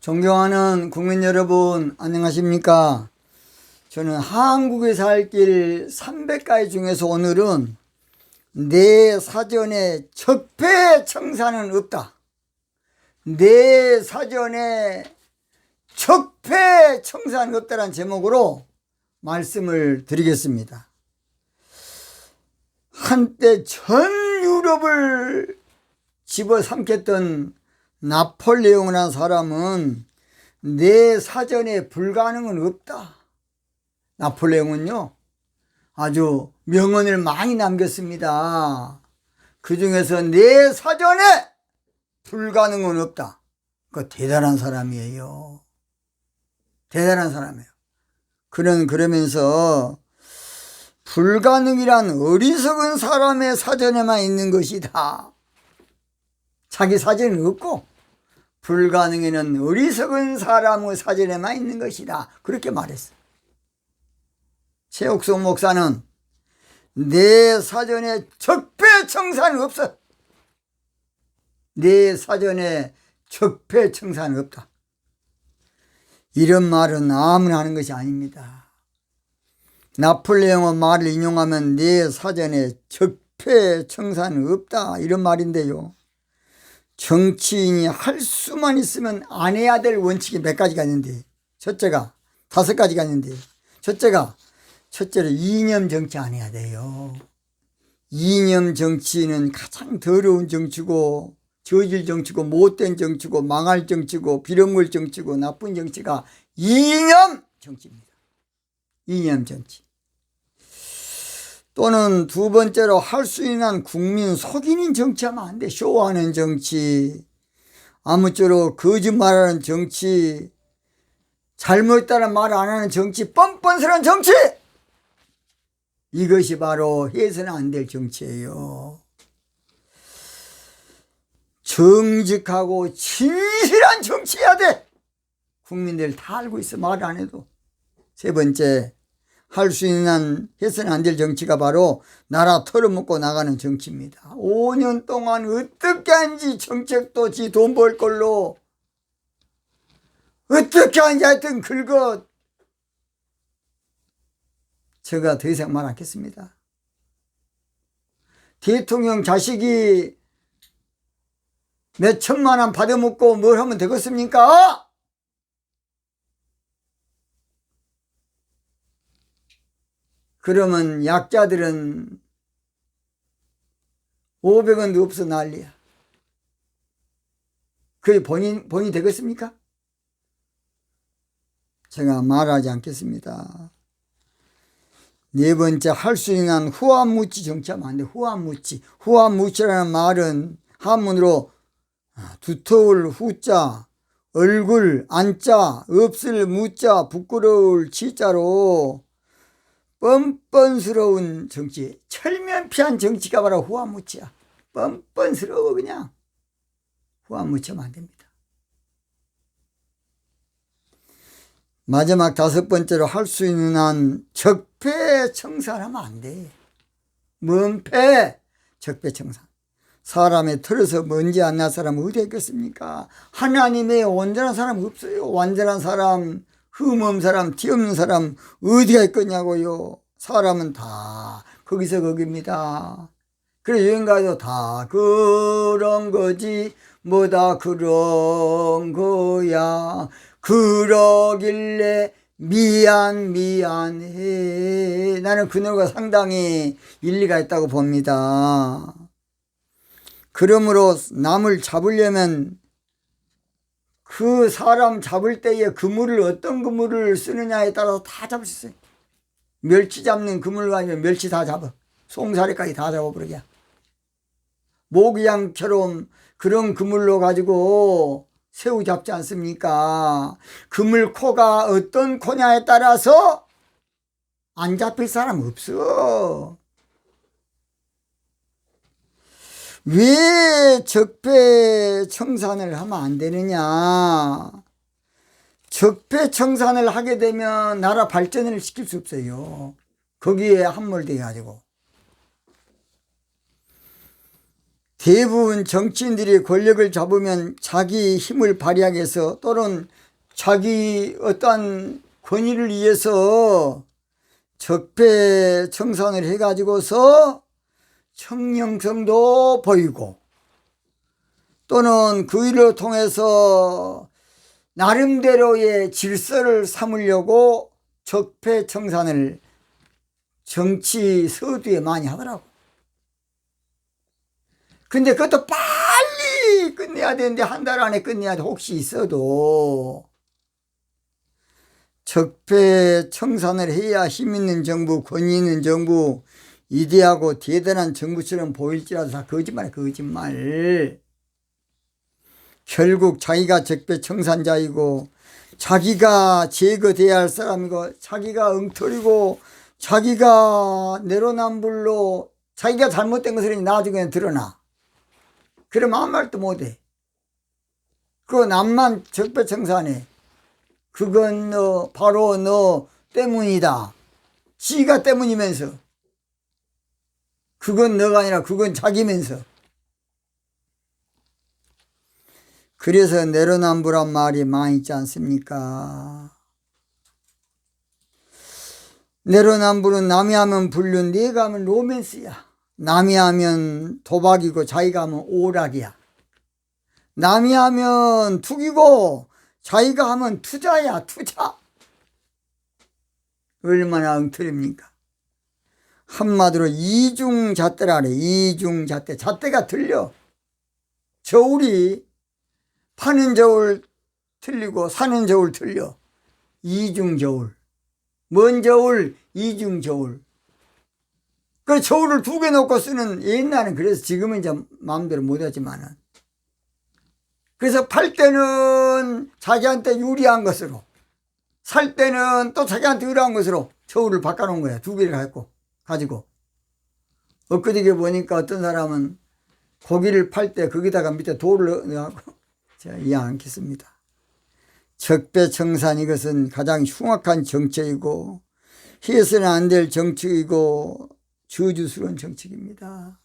존경하는 국민 여러분, 안녕하십니까? 저는 한국에 살 길 300가지 중에서 오늘은 내 사전에 적폐청산은 없다. 내 사전에 적폐청산은 없다라는 제목으로 말씀을 드리겠습니다. 한때 전 유럽을 집어삼켰던 나폴레옹이라는 사람은 내 사전에 불가능은 없다. 나폴레옹은요, 아주 명언을 많이 남겼습니다. 그 중에서 내 사전에 불가능은 없다. 그 대단한 사람이에요. 대단한 사람이에요. 그러면서 불가능이란 어리석은 사람의 사전에만 있는 것이다. 자기 사전은 없고 불가능에는 어리석은 사람의 사전에만 있는 것이다. 그렇게 말했어. 최옥성 목사는 내 사전에 적폐청산은 없어. 내 사전에 적폐청산은 없다. 이런 말은 아무나 하는 것이 아닙니다. 나폴레옹의 말을 인용하면 내 사전에 적폐청산은 없다, 이런 말인데요. 정치인이 할 수만 있으면 안 해야 될 원칙이 몇 가지가 있는데, 첫째가 5가지가 있는데, 첫째로 이념 정치 안 해야 돼요. 이념 정치는 가장 더러운 정치고, 저질 정치고, 못된 정치고, 망할 정치고, 빌어먹을 정치고, 나쁜 정치가 이념 정치입니다. 이념 정치. 또는 두 번째로 할 수 있는 국민 속이는 정치하면 안 돼. 쇼하는 정치, 아무쪼록 거짓말하는 정치, 잘못했다는 말 안 하는 정치, 뻔뻔스러운 정치! 이것이 바로 해서는 안 될 정치예요. 정직하고 진실한 정치해야 돼. 국민들 다 알고 있어, 말 안 해도. 세 번째, 할 수 있는 해서는 안 될 정치가 바로 나라 털어먹고 나가는 정치입니다. 5년 동안 어떻게 한지 정책도 지 돈 벌 걸로 어떻게 한지 하여튼 긁어. 제가 더 이상 말 않겠습니다. 대통령 자식이 몇 천만 원 받아먹고 뭘 하면 되겠습니까? 그러면 약자들은 500원도 없어 난리야. 그게 본인이 되겠습니까? 제가 말하지 않겠습니다. 네 번째, 할 수 있는 후한무치 정치하면 안 돼. 후한무치라는 말은 한문으로 두터울 후자, 얼굴 안자, 없을 무자, 부끄러울 치자로 뻔뻔스러운 정치, 철면피한 정치가 바로 후한무치야. 뻔뻔스러워. 그냥 후한무치하면 안 됩니다. 마지막 5번째로 할 수 있는 한 적폐청산하면 안 돼. 뭔패? 적폐청산. 사람의 털어서 먼지 안 날 사람은 어디 있겠습니까? 하나님의 온전한 사람 없어요. 완전한 사람, 흠없는 사람, 티 없는 사람 어디가 있겠냐고요. 사람은 다 거기서 거기입니다. 그래, 여행가도 다 그런 거지 뭐다 그런 거야. 그러길래 미안해. 나는 그 노래가 상당히 일리가 있다고 봅니다. 그러므로 남을 잡으려면 그 사람 잡을 때에 그물을 어떤 그물을 쓰느냐에 따라서 다 잡을 수 있어요. 멸치 잡는 그물로 아니면 멸치 다 잡아. 송사리까지 다 잡아버리게. 모기향처럼 그런 그물로 가지고 새우 잡지 않습니까? 그물 코가 어떤 코냐에 따라서 안 잡힐 사람 없어. 왜 적폐청산을 하면 안 되느냐? 적폐청산을 하게 되면 나라 발전을 시킬 수 없어요. 거기에 함몰돼 가지고 대부분 정치인들이 권력을 잡으면 자기 힘을 발휘하기 위해서 또는 자기 어떠한 권위를 위해서 적폐청산을 해가지고서 청렴성도 보이고 또는 그 일을 통해서 나름대로의 질서를 삼으려고 적폐청산을 정치 서두에 많이 하더라고. 근데 그것도 빨리 끝내야 되는데 한 달 안에 끝내야 돼. 혹시 있어도 적폐청산을 해야 힘 있는 정부, 권위 있는 정부, 위대하고 대단한 정부처럼 보일지라도 다 거짓말이야, 거짓말. 결국 자기가 적폐청산자이고 자기가 제거돼야 할 사람이고 자기가 엉터리고 자기가 내로남불로 자기가 잘못된 것을 나중에 드러나. 그러면 아무 말도 못해. 그 남만 적폐청산해. 그건 너 바로 너 때문이다. 지가 때문이면서. 그건 너가 아니라 그건 자기면서. 그래서 내로남불한 말이 많이 있지 않습니까? 내로남불은 남이 하면 불륜, 네가 하면 로맨스야. 남이 하면 도박이고 자기가 하면 오락이야. 남이 하면 투기고 자기가 하면 투자야, 투자. 얼마나 엉터리입니까? 한마디로 이중잣대라 그래. 이중잣대. 잣대가 틀려. 저울이 파는 저울 틀리고 사는 저울 틀려. 이중저울. 뭔 저울? 이중저울. 그 저울을 두 개 놓고 쓰는, 옛날엔 그래서 지금은 이제 마음대로 못하지만은. 그래서 팔 때는 자기한테 유리한 것으로, 살 때는 또 자기한테 유리한 것으로 저울을 바꿔놓은 거야. 두 개를 가지고. 엊그저께 보니까 어떤 사람은 고기를 팔 때 거기다가 밑에 돌을 넣어갖고, 제가 이해 않겠습니다. 적폐청산 이것은 가장 흉악한 정책이고 해서는 안 될 정책이고 저주스러운 정책입니다.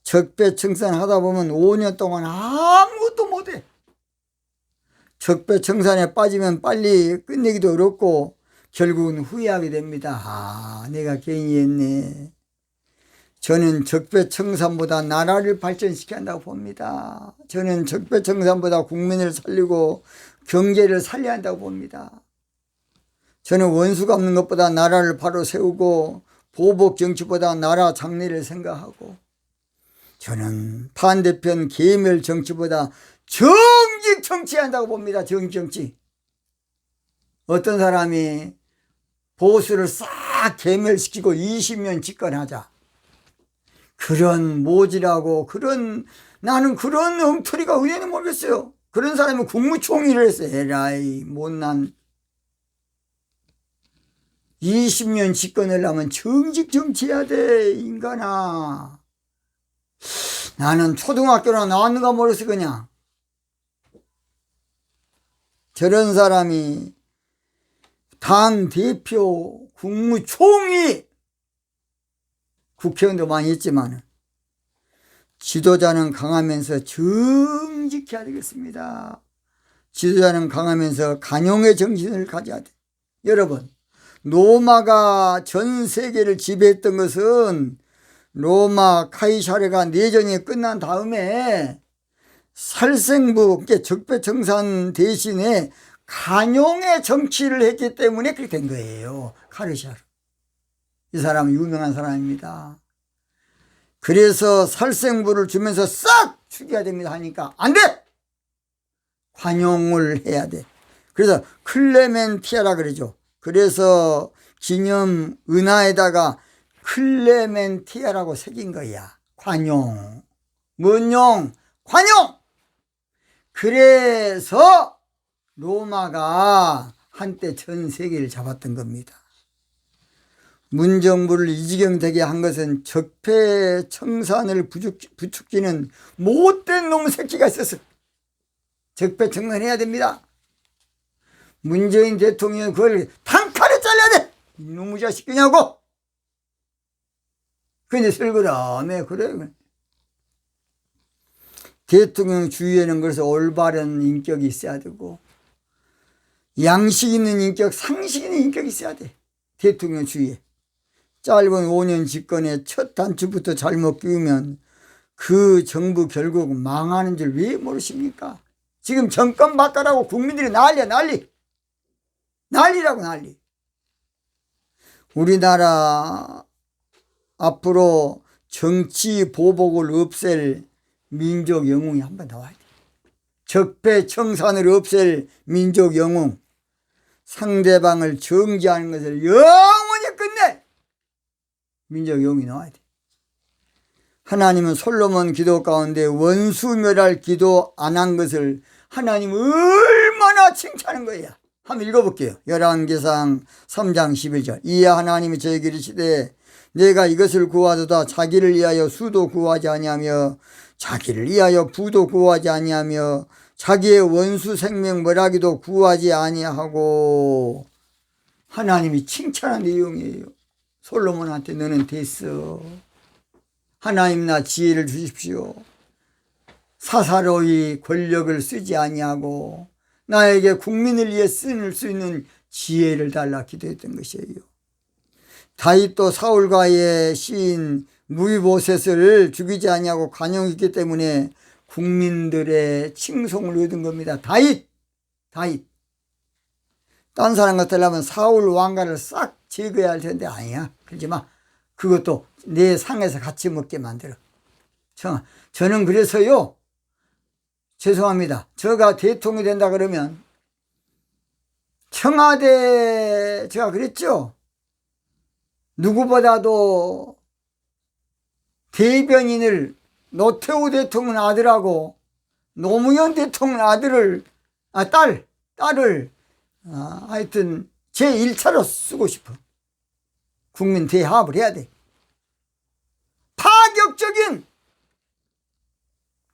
적폐청산 하다 보면 5년 동안 아무것도 못해. 적폐청산에 빠지면 빨리 끝내기도 어렵고 결국은 후회하게 됩니다. 아, 내가 괜히 했네. 저는 적폐청산보다 나라를 발전시켜야 한다고 봅니다. 저는 적폐청산보다 국민을 살리고 경제를 살려야 한다고 봅니다. 저는 원수가 없는 것보다 나라를 바로 세우고 보복 정치보다 나라 장래를 생각하고 저는 반대편 계멸 정치보다 정직 정치해야 한다고 봅니다. 정직 정치. 어떤 사람이 보수를 싹 계멸시키고 20년 집권하자. 그런 모질하고 나는 그런 엉터리가 은혜는 모르겠어요. 그런 사람이 국무총리를 했어요. 에라이 못난. 20년 집권을 하면 정직 정치해야 돼, 인간아. 나는 초등학교나 나왔는가 모르겠어. 그냥 저런 사람이 당대표, 국무총리, 국회의원도 많이 있지만 지도자는 강하면서 정직해야 되겠습니다. 지도자는 강하면서 간용의 정신을 가져야 돼. 여러분, 로마가 전 세계를 지배했던 것은 로마 카이사르가 내전이 끝난 다음에 살생부, 적폐청산 대신에 간용의 정치를 했기 때문에 그렇게 된 거예요. 카이사르. 이 사람은 유명한 사람입니다. 그래서 살생부를 주면서 싹 죽여야 됩니다 하니까 안 돼! 관용을 해야 돼. 그래서 클레멘티아라 그러죠. 그래서 기념 은하에다가 클레멘티아라고 새긴 거야. 관용. 뭔 용? 관용! 그래서 로마가 한때 전 세계를 잡았던 겁니다. 문정부를 이 지경 되게 한 것은 적폐청산을 부추기는 못된 놈 새끼가 있었어. 적폐청산해야 됩니다. 문재인 대통령은 그걸 단칼에 잘라야 돼. 이놈의 자식 그냐고. 근데 설거라매 그래. 대통령 주위에는 그래서 올바른 인격이 있어야 되고, 양식 있는 인격, 상식 있는 인격이 있어야 돼. 대통령 주위에. 짧은 5년 집권의 첫 단추부터 잘못 끼우면 그 정부 결국 망하는 줄 왜 모르십니까? 지금 정권 바꿔라고 국민들이 난리야, 난리. 난리라고, 난리. 우리나라 앞으로 정치 보복을 없앨 민족 영웅이 한 번 나와야 돼. 적폐청산을 없앨 민족 영웅. 상대방을 정지하는 것을 영원히 끝낼 민족 영웅이 나와야 돼. 하나님은 솔로몬 기도 가운데 원수멸할 기도 안 한 것을 하나님 얼마나 칭찬한 거예요. 한번 읽어볼게요. 열왕기상 3장 11절. 이에 하나님이 저에게 이르시되 내가 이것을 구하도다 자기를 위하여 수도 구하지 아니하며 자기를 위하여 부도 구하지 아니하며 자기의 원수 생명 멸하기도 구하지 아니하고. 하나님이 칭찬한 내용이에요. 솔로몬한테 너는 됐어. 하나님 나 지혜를 주십시오. 사사로이 권력을 쓰지 아니하고 나에게 국민을 위해 쓸 수 있는 지혜를 달라 기도했던 것이에요. 다윗도 사울과의 시인 무비보셋을 죽이지 아니하고 관용했기 때문에 국민들의 칭송을 얻은 겁니다. 다윗. 딴 사람 같으려면 사울 왕가를 싹 제거해야 할 텐데 아니야. 그러지 마. 그것도 내 상에서 같이 먹게 만들어. 저는 그래서요. 죄송합니다. 제가 대통령이 된다 그러면 청와대 제가 그랬죠. 누구보다도 대변인을 노태우 대통령 아들하고 노무현 대통령 딸을 하여튼 제1차로 쓰고 싶어. 국민 대합을 해야 돼. 파격적인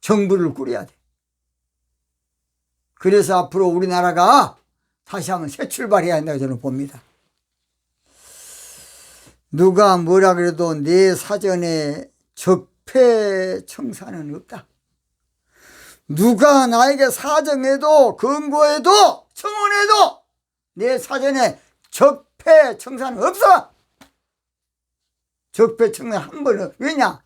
정부를 꾸려야 돼. 그래서 앞으로 우리나라가 다시 한번 새 출발해야 한다고 저는 봅니다. 누가 뭐라 그래도 내 사전에 적폐청산은 없다. 누가 나에게 사정해도 근거해도 청원해도 내 사전에 적폐청산은 없어. 적폐청산 한 번은. 왜냐?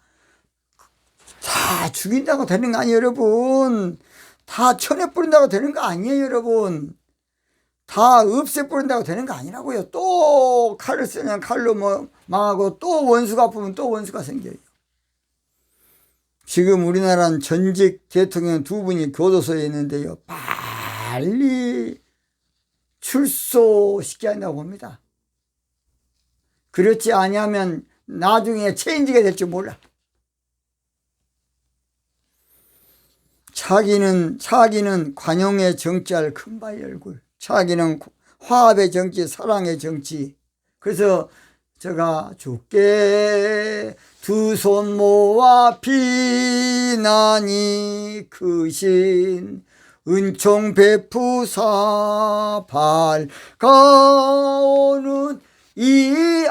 다 죽인다고 되는 거 아니에요, 여러분. 다 쳐내버린다고 되는 거 아니에요, 여러분. 다 없애버린다고 되는 거 아니라고요. 또 칼을 쓰면 칼로 망하고 또 원수가 아프면 또 원수가 생겨요. 지금 우리나라는 전직 대통령 2분이 교도소에 있는데요. 빨리 출소시켜야 한다고 봅니다. 그렇지 아니하면 나중에 체인지가 될 줄 몰라. 차기는 관용의 정치할 큰바위 얼굴. 차기는 화합의 정치, 사랑의 정치. 그래서 제가 주께 두 손 모아 비난이 크신 은총 베푸사 밝아오는 이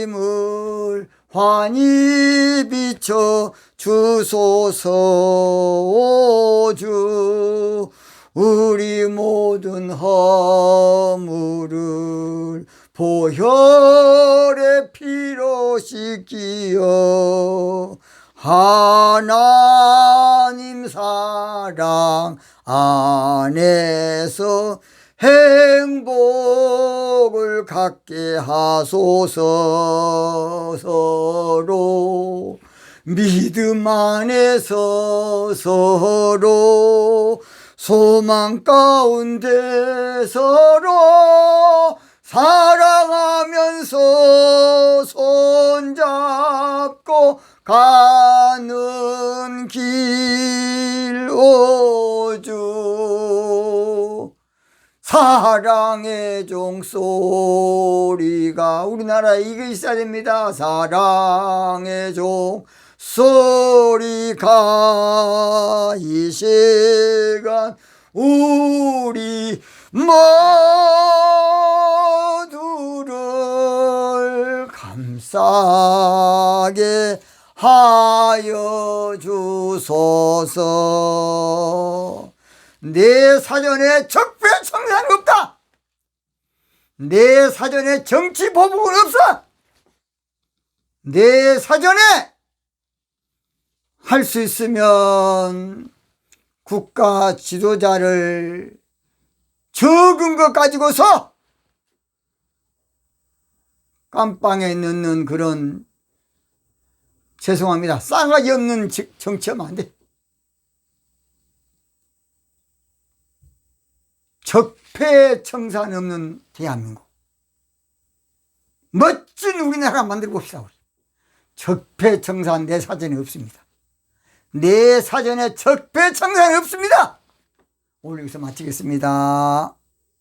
아침을 환히 비춰 주소서. 주 우리 모든 허물을 보혈의 피로 씻기어 하나님 사랑 안에서 행복을 갖게 하소서. 서로 믿음 안에서 서로 소망 가운데 서로 사랑하면서 손잡고 가는 길. 오주 사랑의 종소리가 우리나라에 이게 있어야 됩니다. 사랑의 종소리가 이 시간 우리 모두를 감싸게 하여 하여 주소서. 내 사전에 적폐청산은 없다. 내 사전에 정치 보복은 없어. 내 사전에 할 수 있으면 국가 지도자를 적은 것 가지고서 깜빵에 넣는 그런, 죄송합니다, 싸가지 없는 정치하면 안 돼. 적폐청산 없는 대한민국, 멋진 우리나라 만들어 봅시다. 우리. 적폐청산 내 사전에 없습니다. 내 사전에 적폐청산 없습니다. 오늘 여기서 마치겠습니다.